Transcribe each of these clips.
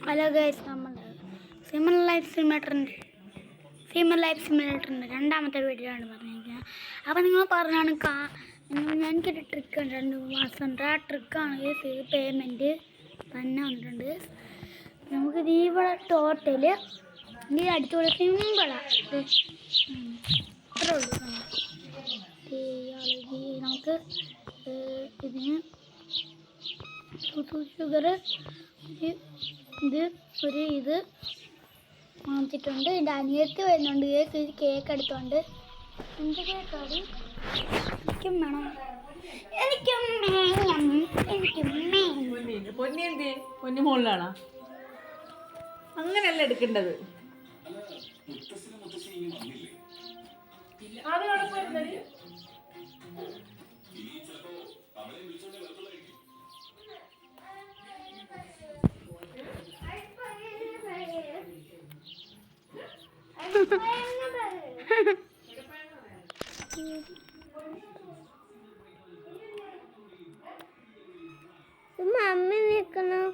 Hello guys, നമ്മൾ സിമർ life സിമുലേറ്ററിൻ്റെ രണ്ടാമത്തെ video ആണ് പറഞ്ഞിരിക്കുന്നത്. അപ്പോൾ നിങ്ങൾ പറഞ്ഞാണ് എനിക്കൊരു ട്രിക്ക് ഉണ്ട്, 2 മാസം ആ ട്രിക്കാണ് ഗൈസ്. ഇത് പേയ്മെൻറ്റ് തന്നെ വന്നിട്ടുണ്ട്. നമുക്ക് ഇവിടെ ടോട്ടൽ ഈ അടിച്ചുകൂടെ സിമ്പിളാണ്, അത്രേ ഉള്ളൂ. നമുക്ക് ഇതിന് ഷുഗർ ഇത് വാങ്ങിച്ചിട്ടുണ്ട്. എൻ്റെ അനിയത്തി വരുന്നുണ്ട്. കേക്ക് എടുത്തോണ്ട് എന്ത് കേക്കാണ് എനിക്കും വേണം, പൊന്നു മുകളിലാണോ? അങ്ങനെയല്ല എടുക്കേണ്ടത്. മമ്മി നിൽക്കണം.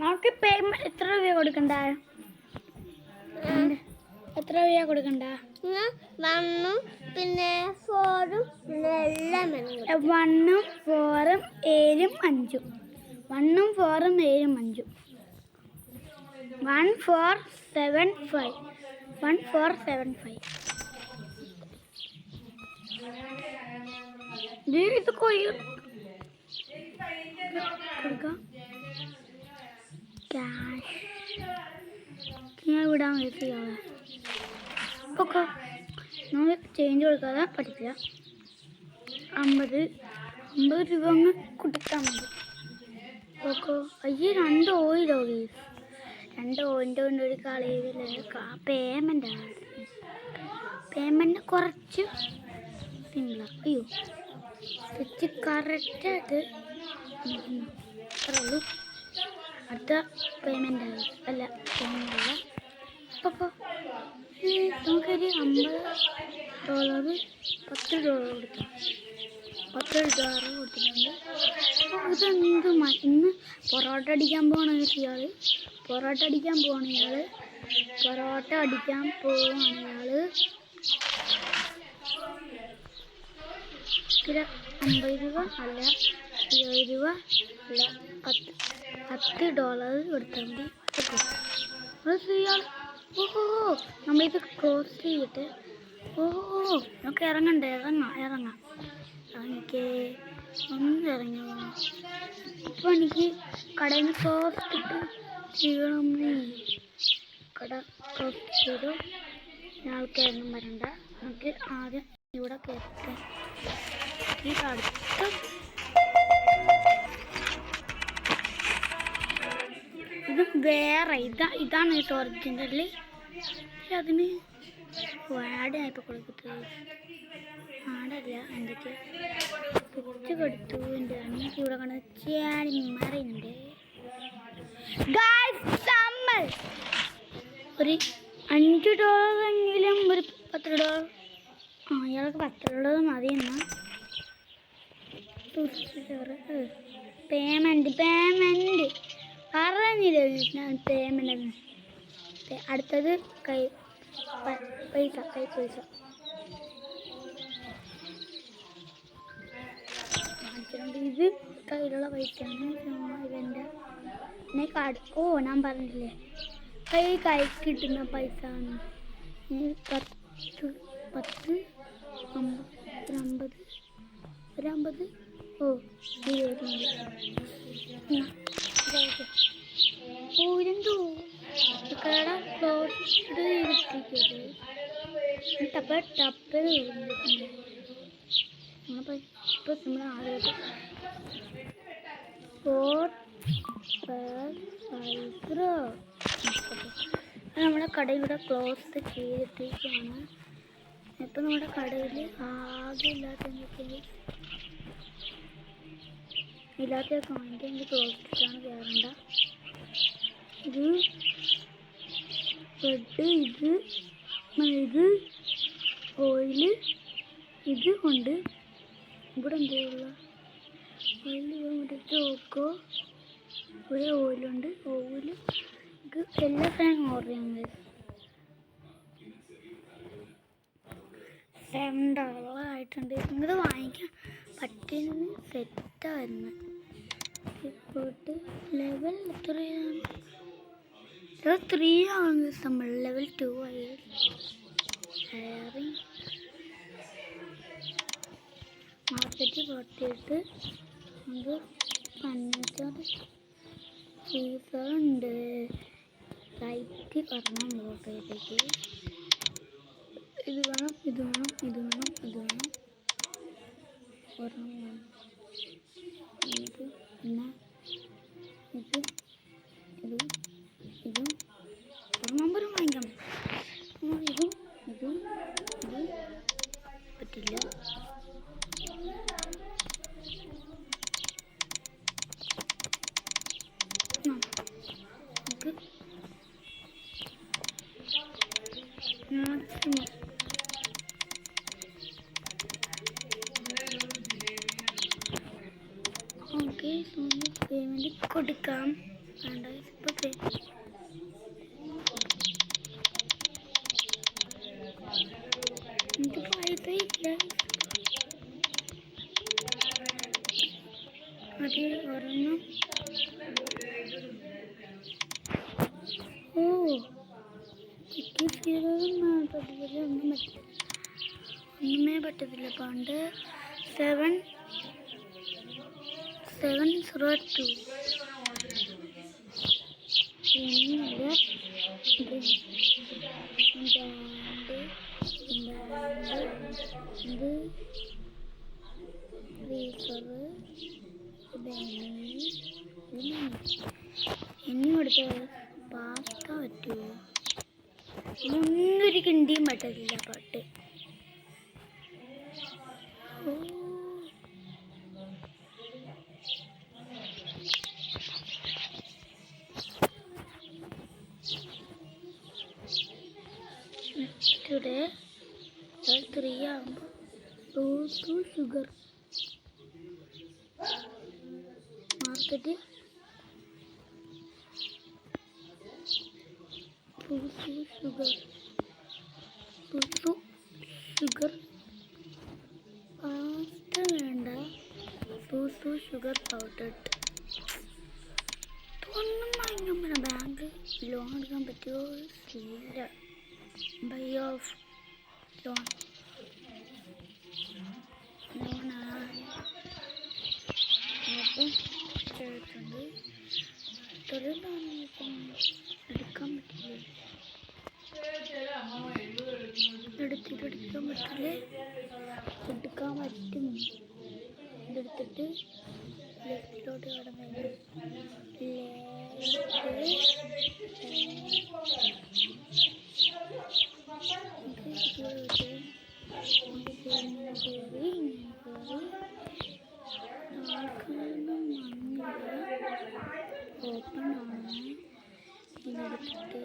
നമുക്ക് പേയ്മെന്റ് എത്ര രൂപ കൊടുക്കണ്ട? എത്ര രൂപ കൊടുക്കണ്ട? 1ഉം പിന്നെ 4ഉം എല്ലാം 1ഉം 4ഉം 7ഉം 5ഉം 1ഉം 4ഉം 7ഉം 5ഉം 1475 1475. ഇത് കൊടുക്കാം. ക്യാഷ് ഞാൻ വിടാൻ പറ്റില്ല. ഓക്കെ, നമ്മൾ ചേഞ്ച് കൊടുക്കാതെ പറ്റില്ല. 50 രൂപ അങ്ങ് കൊടുത്താൽ മതി. ഓക്കെ. അയ്യോ, 2 ഓയിലോ ഗൈസ്, 2 ഓയിൻ്റെ കൊണ്ട് ഒരു കളിയില്ല. പേയ്മെൻറ്റാണ്. പേയ്മെൻറ്റ് കുറച്ച് സിമ്പിളാണ്. അയ്യോ, സ്വിച്ച് കറക്റ്റായിട്ട് അത്രേ ഉള്ളൂ. അടുത്ത പേയ്മെൻ്റ് അല്ല പേയ്മെൻ്റ്. അപ്പോൾ നമുക്കൊരു $50 $10 കൊടുക്കാം. $10 കൊടുത്തിട്ടുണ്ട്. ഇതെന്ത് ഇന്ന് പൊറോട്ട അടിക്കാൻ പോകണം ഇയാൾ. പൊറോട്ട അടിക്കാൻ പോവാണ് ഇയാൾ. 50 രൂപ അല്ല, 20 രൂപ അല്ല, $10 കൊടുത്താൽ മതി. ഇയാൾ ഓഹോ, നമ്മളിത് ക്രോസ് ചെയ്തിട്ട് നമുക്ക് ഇറങ്ങണ്ടേ? ഇറങ്ങാം. ഒന്ന് ഇറങ്ങി. അപ്പോൾ എനിക്ക് കടയിൽ നിന്ന് ക്രോസ് ഇട്ട് ചെയ്യണം. കട ക്രോസ് ചെയ്തു. ആൾക്കാരൊന്നും വരണ്ട. നമുക്ക് ആദ്യം ഇവിടെ കയറ്റാം. ഈ അടുത്ത ഇത് വേറെ ഇതാണ് ഒറിജിനൽ. അതിന് ആഡ് ആയപ്പോൾ കൊടുക്കുന്നത് ആടല്ല, എന്തൊക്കെ പിച്ച് കൊടുത്തു. എൻ്റെ അനിയത്തി ഇവിടെ കണ്ട് ചാടി മറിയുന്നുണ്ട്. ഒരു $5 എങ്കിലും ഒരു $10. ഇയാൾക്ക് $10 മതി. എന്നാൽ പേയ്മെൻറ്റ് പറഞ്ഞില്ല ഞാൻ പേയ്മെൻറ്റ്. അടുത്തത് കൈ പൈസ കാണിച്ചിട്ടുണ്ട്. ഇത് കയ്യിലുള്ള പൈസയാണ്. ഇതെൻ്റെ ഞാൻ പറഞ്ഞില്ലേ, കൈ കിട്ടുന്ന പൈസ ആണ്. 10 10 50 150 ഇതെന്തോ കട ക്ലോസ് ചെയ്തിരിക്കരുത്. ടപ്പ് ഇപ്പം നമ്മൾ ആദ്യമായിട്ട് 4 നമ്മുടെ കടയിലൂടെ ക്ലോസ് ചെയ്തിട്ടിരിക്കുകയാണ്. ഇപ്പം നമ്മുടെ കടയിൽ ആകെ ഇല്ലാത്ത ഇല്ലാത്തൊക്കെ വാങ്ങിക്കാൻ എനിക്ക് ക്ലോസ് ഇട്ടാണ് കയറണ്ട. ഇത് ബ്രെഡ്, ഇത് ഓയില്, ഇത് കൊണ്ട് ഇവിടെ എന്തെയുള്ള ഓയില് മറ്റേ ചോക്കോ, ഇവിടെ ഓയിലുണ്ട്. ഓയില് ഇത് എല്ലാ സാധനവും ഓർഡർ ചെയ്യാൻ $7 ആയിട്ടുണ്ട്. നിങ്ങൾക്ക് വാങ്ങിക്കാൻ പറ്റുന്ന സെറ്റായിരുന്നു. പോയിട്ട് ലെവൽ എത്രയാണ്? ലെവൽ 3 ആണ്. നമ്മൾ ലെവൽ 2 ആയി. മാർക്കറ്റിൽ പോയിട്ട് നമുക്ക് പഞ്ഞൂറ്റാറ് ഫ്രീസറുണ്ട്. ലൈറ്റ് പറഞ്ഞാൽ മുകളിലേക്ക് ഇത് വേണം, ഇത് വേണം, ഇത് വേണം, ഇത് വേണം, ഒരെണ്ണം വേണം. ഇത് പിന്നെ ഇത് ഇതും ഇതും ഒരു നമ്പറും വാങ്ങിക്കാം. ഇതും ഇതും ഇത് പറ്റില്ല. നമുക്ക് മാക്സിമം ഓക്കെ പേയ്മെൻറ്റ് കൊടുക്കാം. വേണ്ട ഇപ്പോൾ പേ എനിക്ക് പൈസ ഇല്ല. അത് ഒരെണ്ണം ഒന്നുമേ പറ്റത്തില്ല. പണ്ട് 702 ഇനിയില്ല. ഇത് ഇനി കൊടുത്ത പാസ്ത പറ്റുമോ? ഒന്നൊരു കിണ്ടിയും പറ്റത്തില്ല. പാട്ട് നെക്സ്റ്റ് 3 ആകുമ്പോൾ ഷുഗർ മാർക്കറ്റ് ഷുഗർ പാസ്ത വേണ്ട. ഷുഗർ പൗഡർ ഒന്നും വാങ്ങിക്കാൻ പറ്റില്ല. ബാങ്ക് ലോൺ എടുക്കാൻ പറ്റുമോ? ഇല്ല. ബൈ ഓഫ് ലോൺ എടുത്തിട്ടുണ്ട്. എടുക്കാൻ പറ്റില്ല. എടുക്കാൻ പറ്റില്ലേ? എടുക്കാൻ പറ്റും. ഇതെടുത്തിട്ട് ലെഫ്റ്റിലോട്ട് കടന്നു ഓപ്പൺ ആണ്. ഇതെടുത്തിട്ട്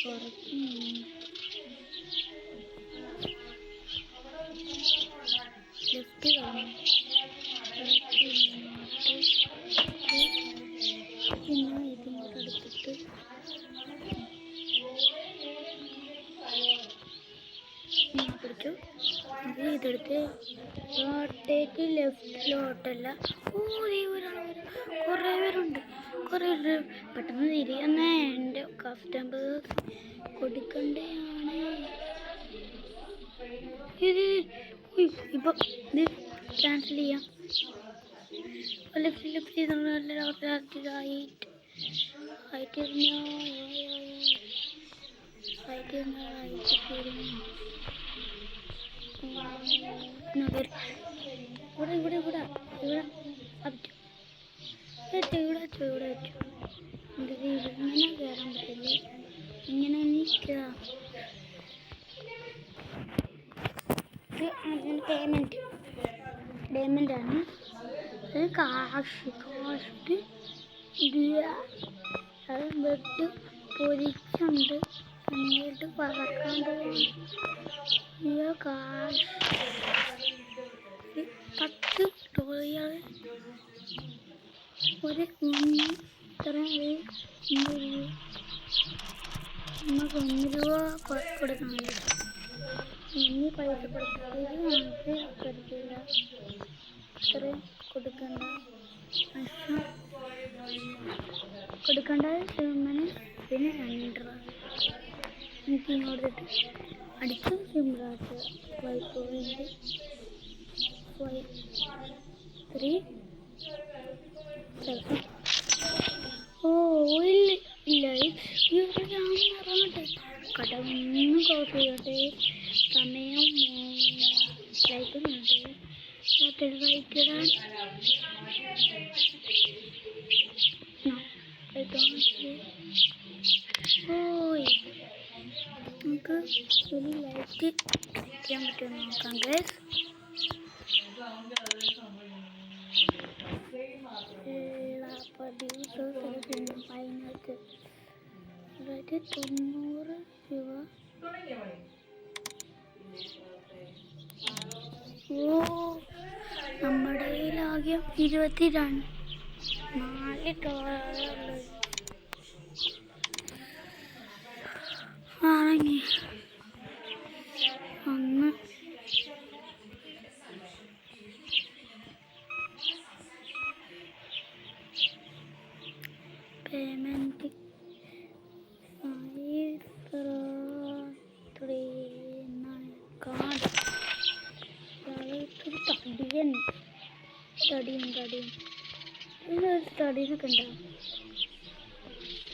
കുറച്ച് ലെഫ്റ്റ് കാണും. പിന്നെ ഇതിങ്ങോട്ട് എടുത്തിട്ട് പിടിച്ചു. ഇതെടുത്ത് റോട്ടേക്ക് ലെഫ്റ്റിലോട്ടല്ല. കുറേ പേരുണ്ട്. പെട്ടെന്ന് തിരിയുന്നേ. എൻ്റെ കസ്റ്റമേഴ്സ് കൊടുക്കണ്ടയാണ്. ഇത് ഇപ്പം ഇത് ക്യാൻസൽ ചെയ്യാം. ലെഫ്റ്റ് ഇവിടെ ഇങ്ങനെ കയറാൻ പറ്റില്ല. ഇങ്ങനെ പേയ്മെൻ്റ് ആണ്. അത് കാശ് അത് ബെഡ് പൊരിച്ചുണ്ട്. എന്നിട്ട് പറക്കാൻ പോവാണ്. കാശ് $10 ഒരു നമുക്ക് $1 കൊടുക്കണം. ഇനി പൈസ കൊടുത്തിട്ട് കൊടുക്കില്ല. അത്രയും കൊടുക്കണ്ട. കൊടുക്കേണ്ട സിമ്മിന് പിന്നെ $2 എനിക്ക് ഇങ്ങോട്ടിട്ട് അടിച്ചു സിമ്മിലാട്ട് 5.53. ഇല്ല കട ഒന്ന് ക്ലോസ് ചെയ്യട്ടെ. സമയം ലൈറ്റ് വായിക്കിടാൻ നമുക്ക് ഒരു ലൈറ്റ് ചെയ്യാൻ പറ്റുമോ നോക്കാം ഗൈസ്. അതിനകത്ത് 90 രൂപ. നമ്മുടെ കയ്യിലാകെ $24 ആണെങ്കിൽ ഒന്ന് പേയ്മെൻറ്റ് കാർഡ് തടീനൊക്കെ ഉണ്ടാവും.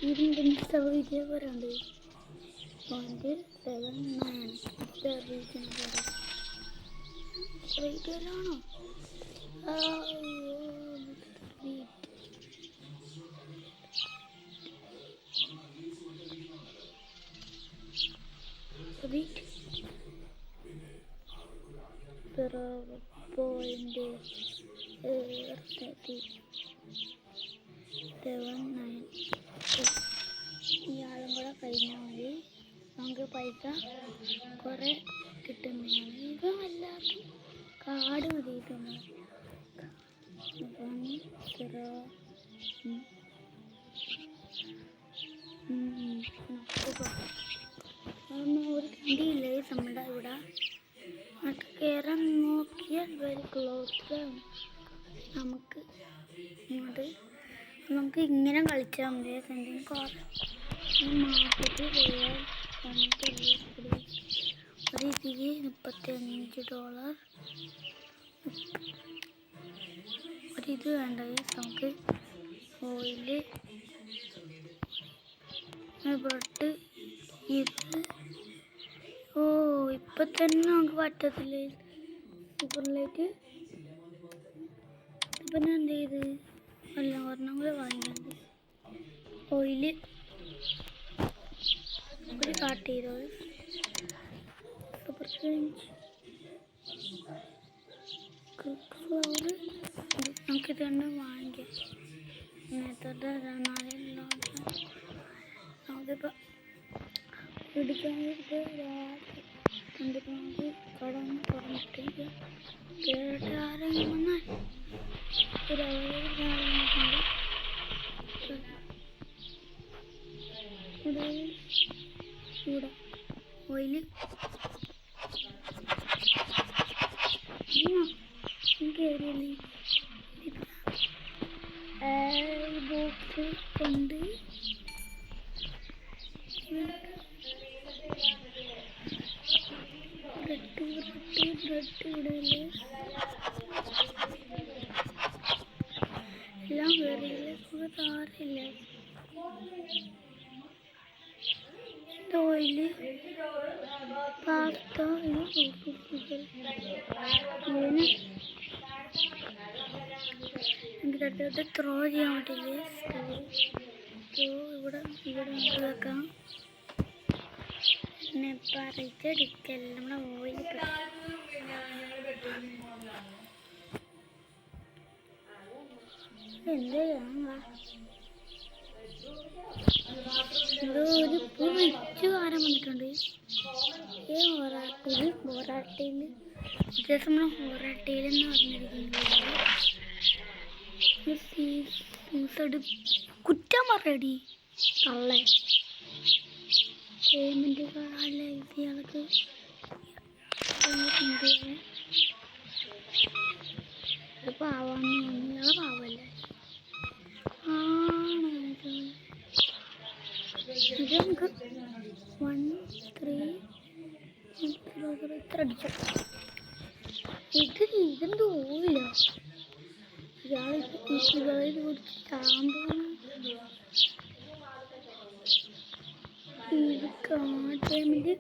ഇതിൻ്റെ സൗകര്യപരമുണ്ട്. 0.79 റേറ്റിലാണോ? ഇയാളും കൂടെ കഴിഞ്ഞാൽ മതി. നമുക്ക് പൈസ കുറേ കിട്ടുന്നതാണ്. ഇപ്പം എല്ലാവർക്കും കാർഡ് മതിയിട്ടുണ്ട്. ഒരു കണ്ടിയില്ലേ നമ്മുടെ ഇവിടെ നമുക്ക് കയറാൻ നോക്കിയാൽ വെരി ക്ലോസ്. നമുക്ക് ഇങ്ങനെ കളിച്ചാൽ മതി. മാർക്കറ്റിൽ പോയാൽ ഒരു ഇതിന് $35. ഒരിത് വേണ്ട. നമുക്ക് ഓയില് ബ്രെഡ് ഇത് ഇപ്പം തന്നെ നമുക്ക് പറ്റത്തില്ല. സൂപ്പറിലേക്ക് ഇപ്പം ഞാൻ എന്ത് ചെയ്ത് ഒരെണ്ണം കൂടെ വാങ്ങിക്കുന്നത്. ഓയില് ഒരു കാട്ട് ചെയ്തോ. സൂപ്പർ ഫ്രഞ്ച് ഫ്ലവർ നമുക്കിത് തന്നെ വാങ്ങിക്കാം. ഇങ്ങനത്തെ നമുക്കിപ്പോൾ പിടിക്കാനായിട്ട് കണ്ടിട്ട് നമുക്ക് കടന്ന് തുറന്നിട്ട് കേട്ട് ആരെങ്കിലും വന്നാൽ ഒരു ഇവിടെ ഓയില് കയറിയല്ലേ ബോക്സ് കൊണ്ട് ബ്രെഡ് ഇടയില് എല്ലാം കയറിയില്ലേ. താറില്ല ഓയില് പാസ്ത എനിക്കടുത്തോട്ട് ത്രോ ചെയ്യാൻ പറ്റില്ലേ. ഇവിടെ വെക്കാം. പിന്നെ പറിച്ചെടുക്കൽ നമ്മളെ ഓയിൽ എന്ത് ഒരു റിച്ച് കാരം വന്നിട്ടുണ്ട് ഈ ഹൊറാട്ടയിൽ വ്യത്യാസം നമ്മൾ ഹൊറാട്ടയിൽ എന്ന് പറഞ്ഞിരിക്കുന്നത് കുറ്റം പറയടി തള്ളേ പേയ്മെൻറ്റ് കാർഡല്ല ഇയാൾക്ക് ഇത് പാവാന്ന് തോന്നുന്നു ഇയാളെ പാവല്ലേ ഇത് നമുക്ക് 1 3 ഇത്ര അടിച്ചു ഇതെന്തോ ഓയിലോ ഇയാളിത് കുറിച്ച് ചാമ്പാണ് ഇത് കാട്ടാമിൻ്റെ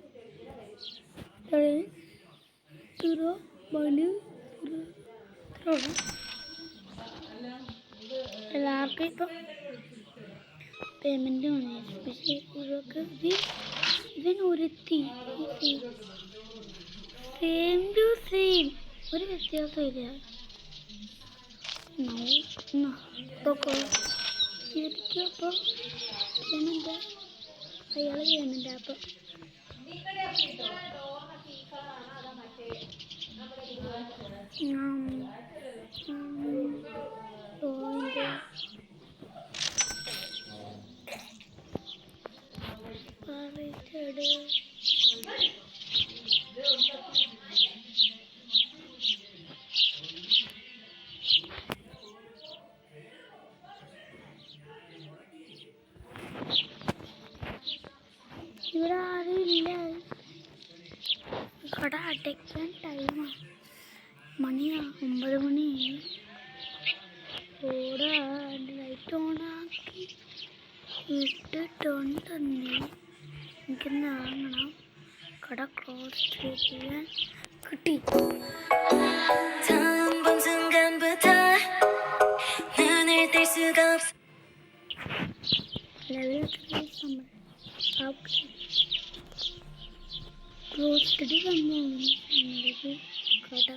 എല്ലാവർക്കും ഇപ്പം പേയ്മെൻറ്റ് വന്നു പക്ഷേ ഇവർക്ക് ഇതിനൊരുത്തി സെയിം ടു സെയിം ഒരു വ്യത്യാസമില്ല നോക്കോ ശരിക്കും അപ്പോൾ പേയ്മെൻറ്റ് അയാൾ പേയ്മെൻറ്റ് അപ്പം ഇവിടെ ആരുമില്ല കട അടയ്ക്കാൻ ടൈമാണ് മണിയാ 9 മണി ഓടാ ലൈറ്റ് ഓണാക്കി ഇട്ടിട്ടുണ്ടെന്ന് എനിക്കൊന്ന് വാങ്ങണം കട ക്ലോസ് ചെയ്യാൻ കിട്ടി റോസ്റ്റഡ് കട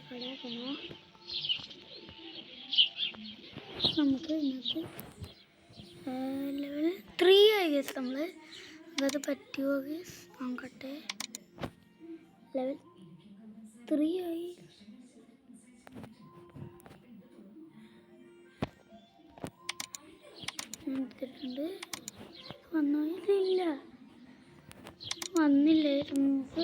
നമുക്ക് ഇന്നത്തെ ലെവൽ 3 ആയി ഗേസ് നമ്മൾ അതത് പറ്റുമോ ഗേസ് നോക്കട്ടെ ലെവൽ 3 ആയി എടുത്തിട്ടുണ്ട് വന്നോ ഇല്ല വന്നില്ലേ നമുക്ക്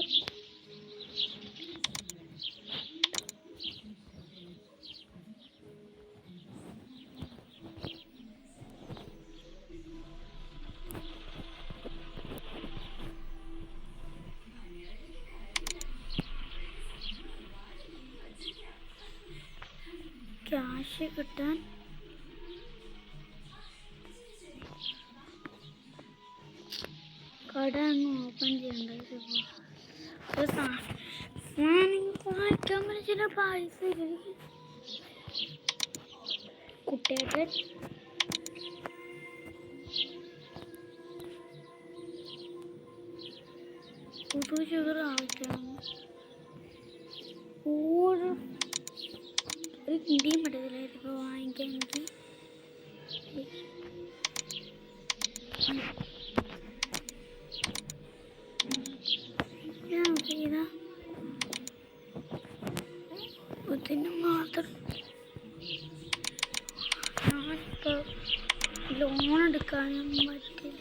ക്യാഷ് കിട്ടാൻ കട അങ്ങ് ഓപ്പൺ ചെയ്യണ്ട വായിക്കാൻ പറ്റുന്ന പൈസ കുട്ടിയുടെ പുതു ഷുഗർ ആവശ്യമാണ് ഒരു കിണ്ടിയും പറ്റത്തില്ല ഇപ്പോൾ വാങ്ങിക്കാൻ എനിക്ക് ചെയ്താ ഇതിന് മാത്രം ഞാനിപ്പോൾ ലോൺ എടുക്കാനും പറ്റില്ല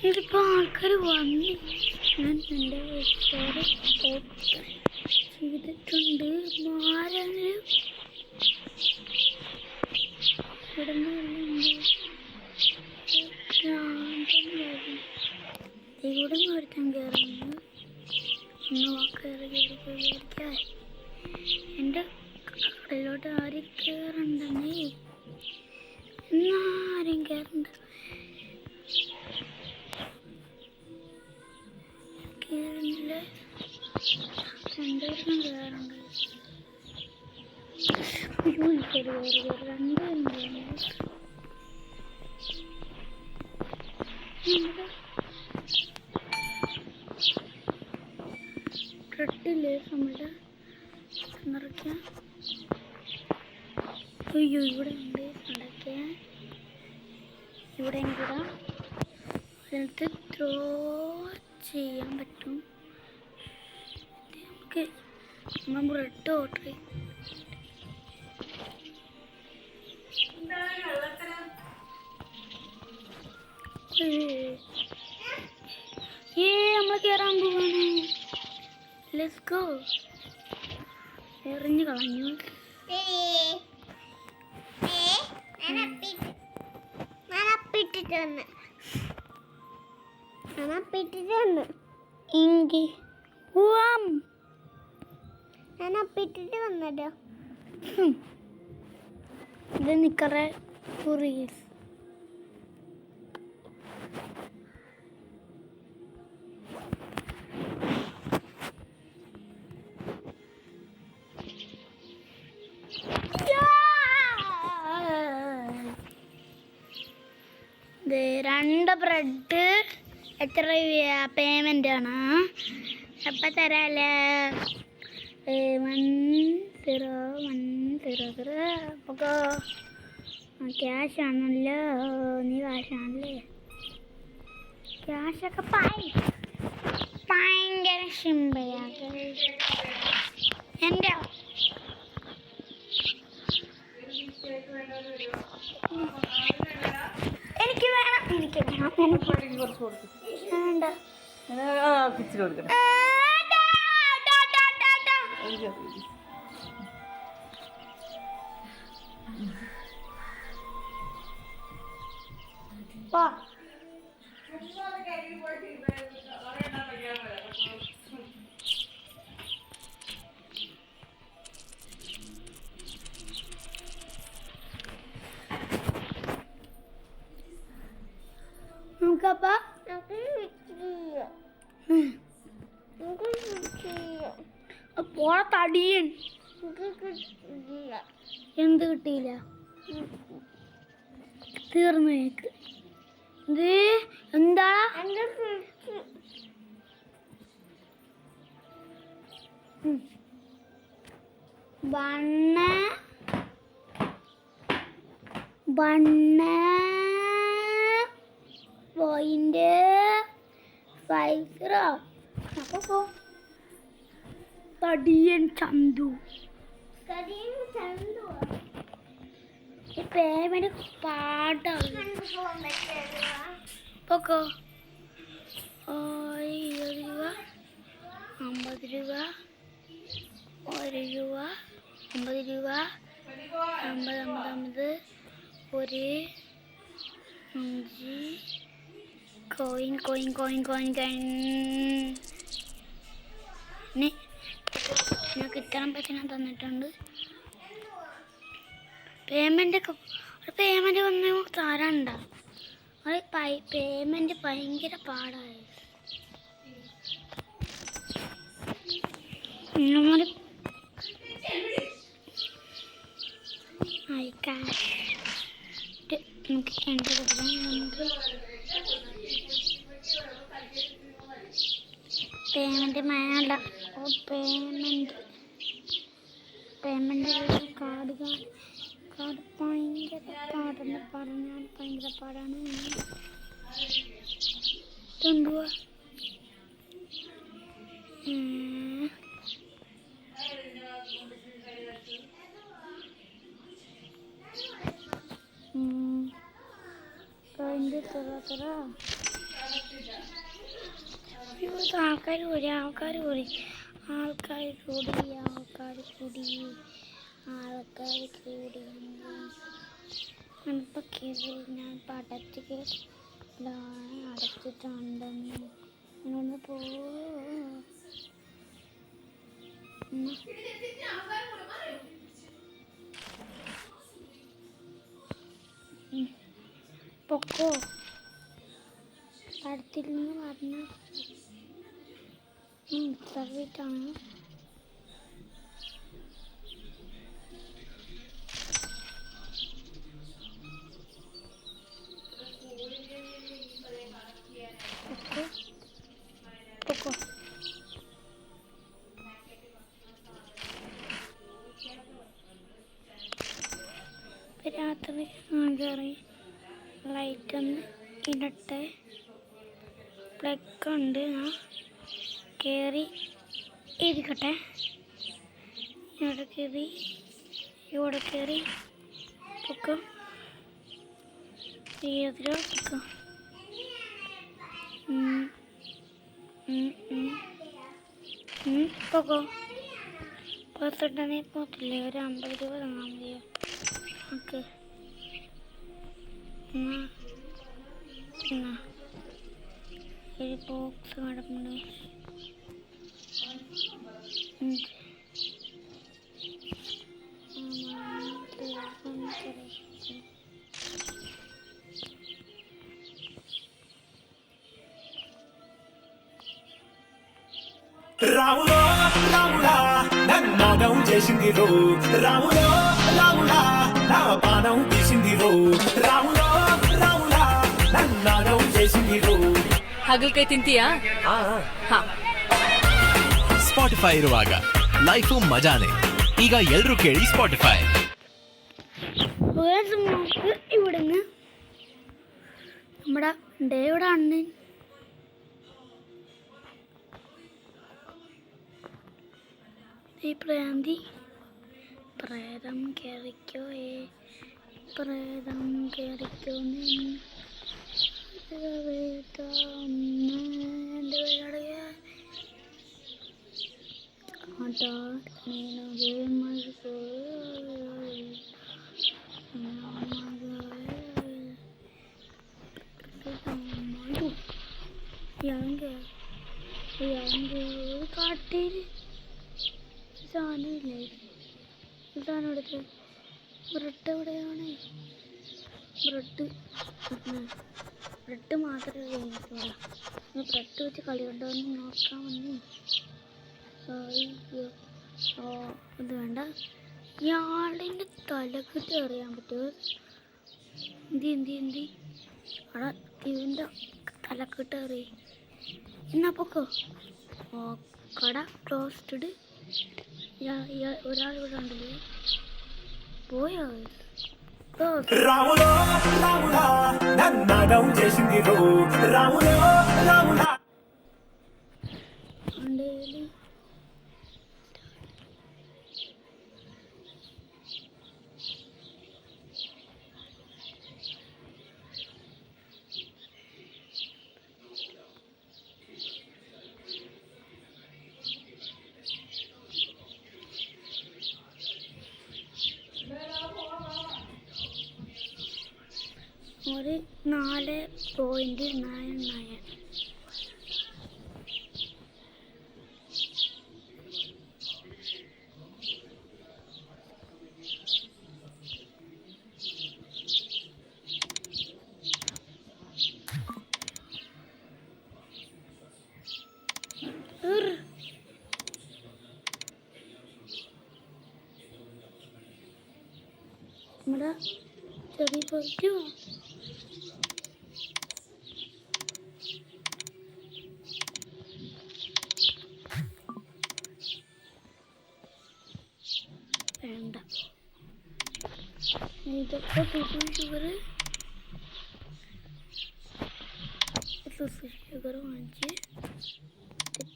ഇതിപ്പോൾ ആൾക്കാർ വന്നു ഞാൻ എൻ്റെ വീട്ടുകാരെ ചെയ്തിട്ടുണ്ട് മാരാനും ഇവിടെ ഇവിടെ ഒരുത്തൻ കയറുന്നു ഒന്ന് കയറിക്കാൻ എൻ്റെ കടയിലോട്ട് ആരും കയറണ്ടെന്നേ എന്നാരും കയറണ്ട കയറുന്നില്ല രണ്ടുപേർക്കും കയറുണ്ട് അയ്യോ ചെറിയ രണ്ട് ബ്രെഡില്ലേ നമ്മുടെ നിറയ്ക്കാം. അയ്യോ ഇവിടെ ഉണ്ട് നടക്കാൻ. ഇവിടെ കൂടെ അതിനകത്ത് ത്രോ ചെയ്യാൻ പറ്റും. നമുക്ക് നമ്മൾ ബ്രെഡ് ഓർഡർ ചെയ്യും. നമ്മൾ കയറാൻ പോവാണ്. Let's go. എറിഞ്ഞു കളഞ്ഞു. വന്നല്ലോ ഇത് നിക്കറ കുറിയസ്. രണ്ട് ബ്രെഡ് എത്ര രൂപ പേയ്മെൻ്റ് ആണ്? എപ്പോൾ തരാല്ലേ? 10100 അപ്പോൾ ക്യാഷ് ആണല്ലോ. നീ കാശാണല്ലേ? ക്യാഷൊക്കെ ഭയങ്കര ശിമ്പയാക്ക്. എൻ്റെ എനിക്ക് വേണം വേണ്ട. നമുക്കപ്പ പോള തടിയൻ എന്ത് കിട്ടിയില്ല. തീർന്നു കേക്ക്. ഇത് എന്താ ബണ്ണ .50 അപ്പൊ തടിയൻ ചന്തു ഈ പേയ്മെന്റ് പാട്ടാണ്. പൊക്കോ 20 രൂപ 50 രൂപ 1 രൂപ 50 രൂപ 50 1 5 കോയിൻ ഞങ്ങൾക്ക് ഇത്തരം പൈസ ഞാൻ തന്നിട്ടുണ്ട്. പേയ്മെന്റ് വന്ന് തരണ്ട. പേയ്മെന്റ് ഭയങ്കര പാടായി. നമ്മൾ നമുക്ക് എൻ്റെ കൊടുക്കാം. നമുക്ക് പേയ്മെന്റ് വേണ്ട. പേയ്മെന്റ് കാർഡ് ഭയങ്കര പാടെന്ന് പറഞ്ഞാൽ ഭയങ്കര പാടാണ്. എന്തുവാ ആൾക്കാർ കൂടി ഞാൻ പടച്ച് അടച്ചിട്ടുണ്ടെന്ന് ഒന്ന് പൊക്കോ അടുത്തില്ലെന്ന് പറഞ്ഞ സർവീറ്റാണ്. കയറി ലൈറ്റൊന്ന് ഇടട്ടെ. പ്ലഗ് ഉണ്ട്, കയറി ഇരിക്കട്ടെ. ഇവിടെ കയറി പൊക്കോ, തീരത്തിലോ പൊക്കോ. പൊക്കോ. പുറത്തോട്ടേ പോകത്തില്ലേ? ഒരു 50 രൂപ തന്നാൽ മതിയോ? ഓക്കെ, ഒരു ബോക്സ് കിടപ്പുണ്ട്. రాములో రాముడా నన్నాగం చేసింది రో, రాములో రాముడా నా పానం తీసింది రో, రాములో రాముడా నన్నాగం చేసింది రో. ಹಾಗಲ್ಕಾಯಿ ತಿಂತೀಯಾ? ಹಾ. ಸ್ಪಾಟಿಫೈ ಇರುವಾಗ ಲೈಫು ಮಜಾನೆ. ಈಗ ಎಲ್ರೂ ಕೇಳಿ ಸ್ಪಾಟಿಫೈ. നമുക്ക് ഇവിടുന്ന് നമ്മുടെ ഇവിടെ ആണ്. ഈ പ്രേതം കയറിക്കോ, പ്രേതം കയറിക്കോ. കാട്ടിൽ സാധനമില്ലേ? സാധനം എടുത്ത് ബ്രെഡ് എവിടെയാണ്? ബ്രെഡ് മാത്രമേ കഴിക്കുള്ളൂ. ബ്രെഡ് വെച്ച് കളി കൊണ്ടുവന്ന് നോക്കാൻ വന്നു. ഇത് വേണ്ട. ഇയാളുടെ തലക്കെട്ട് അറിയാൻ പറ്റുമോ? എന്തി അവിടെ ഇവൻ്റെ തലക്കെട്ട് അറിയ. എന്നാ പൊക്കോ. കട ക്ലോസ്ഡ്. ഒരാളിവിടെ ഉണ്ടല്ലേ, പോയോ? రాములో రాముడా నన్నాగం చేసింది రో, రాములో రాముడా. ഒരു 4.99. നമ്മുടെ ചെറിയ പൊരിക്കോ. വേണ്ട, ഇതൊക്കെ ഷുഗർ വാങ്ങിച്ച്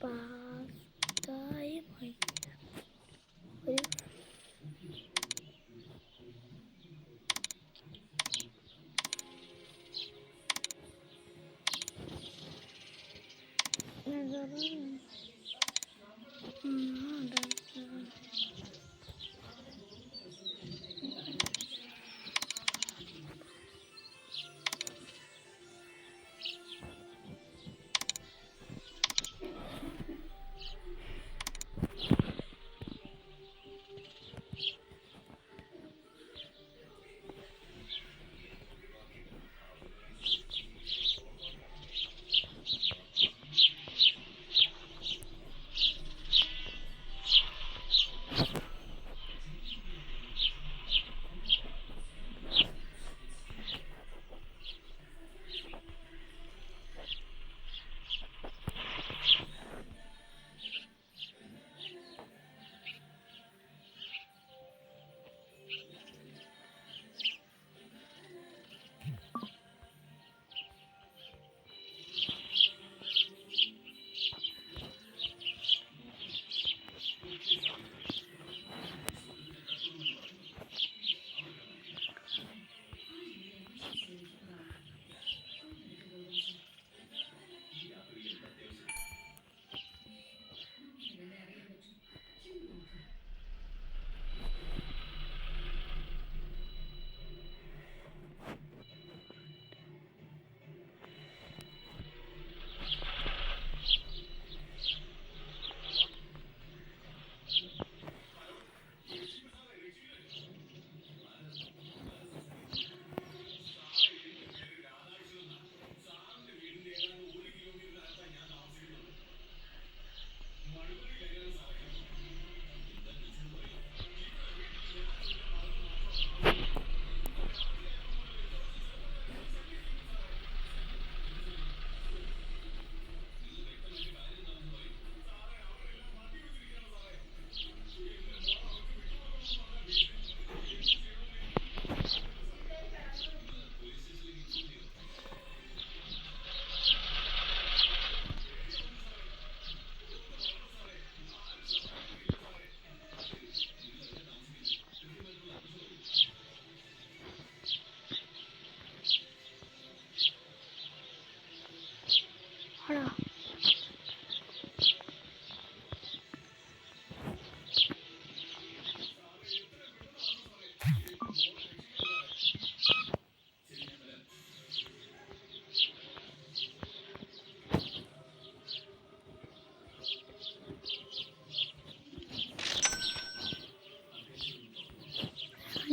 പാസ്തായും ഒരു ആടാ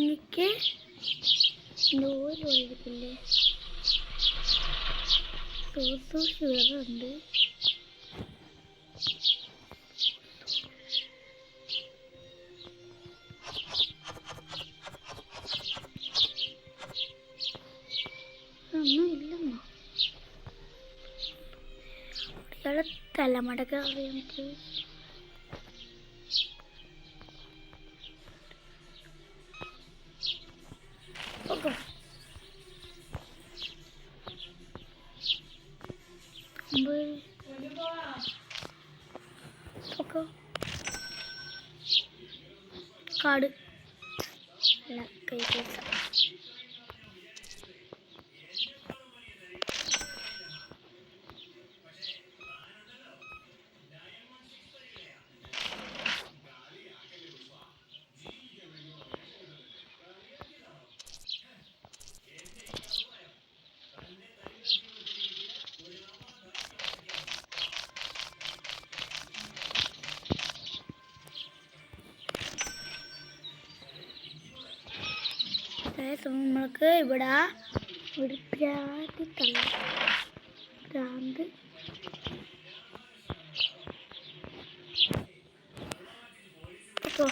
എനിക്ക് നൂല് ഒഴിക്കില്ലേ ഷുഗറുണ്ട്. ഒന്നും ഇല്ലെന്നോ ഇയാളെ തലമടക്ക അറിയാൻ ഓക്കെ. കാട് അല്ല കൈ പൈസ. നമ്മൾക്ക് ഇവിടെ ഒരു ഭ്രാന്ത് അപ്പോൾ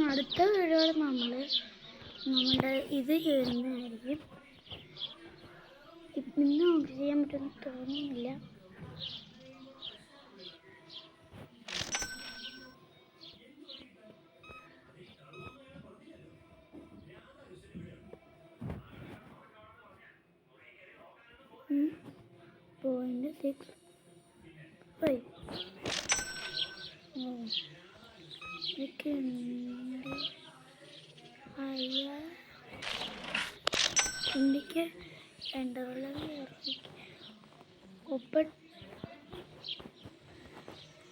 അടുത്ത വീഡിയോയിൽ നമ്മളുടെ ഇത് ചെയ്യുന്നതായിരിക്കും. ഇന്ന് നമുക്ക് ചെയ്യാൻ പറ്റുമെന്ന് തോന്നുന്നില്ല. ഇന്ത്യക്ക്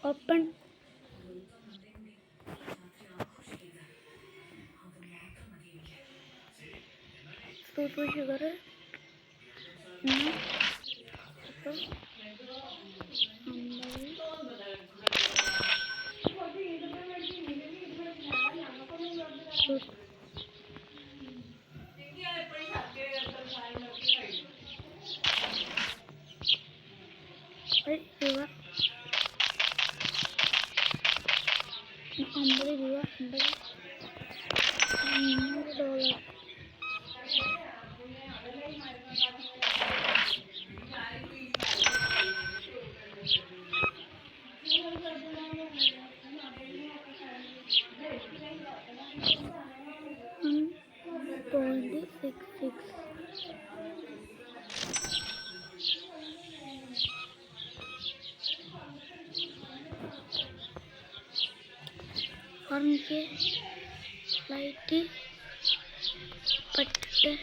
ഓപ്പൺ സൂപ്പർ ഷുഗർ $50 $100. और लाइट पट्टे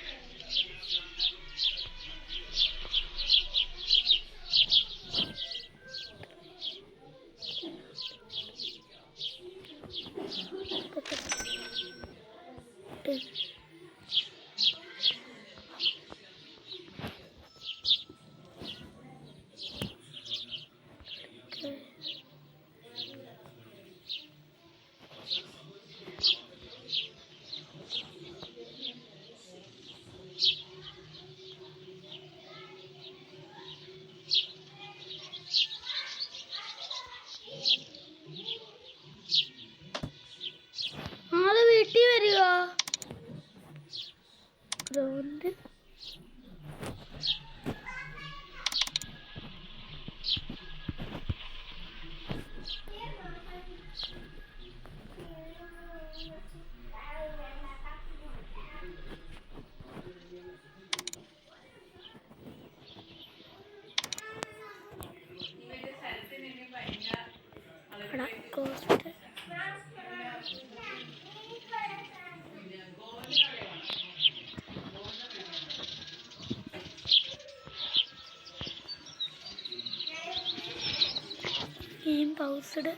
ഗെയിം പൗസ്ഡ്.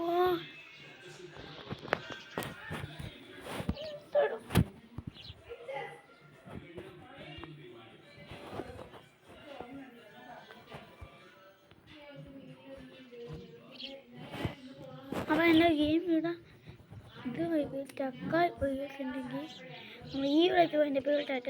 ഓ അപ്പോൾ എൻ്റെ ഗെയിം ഇവിടെ ഇത് സ്റ്റക്കായി പോയിട്ടുണ്ടെങ്കിൽ നമ്മൾ ഈ വിളിച്ച് എൻ്റെ പേര് ടാറ്റ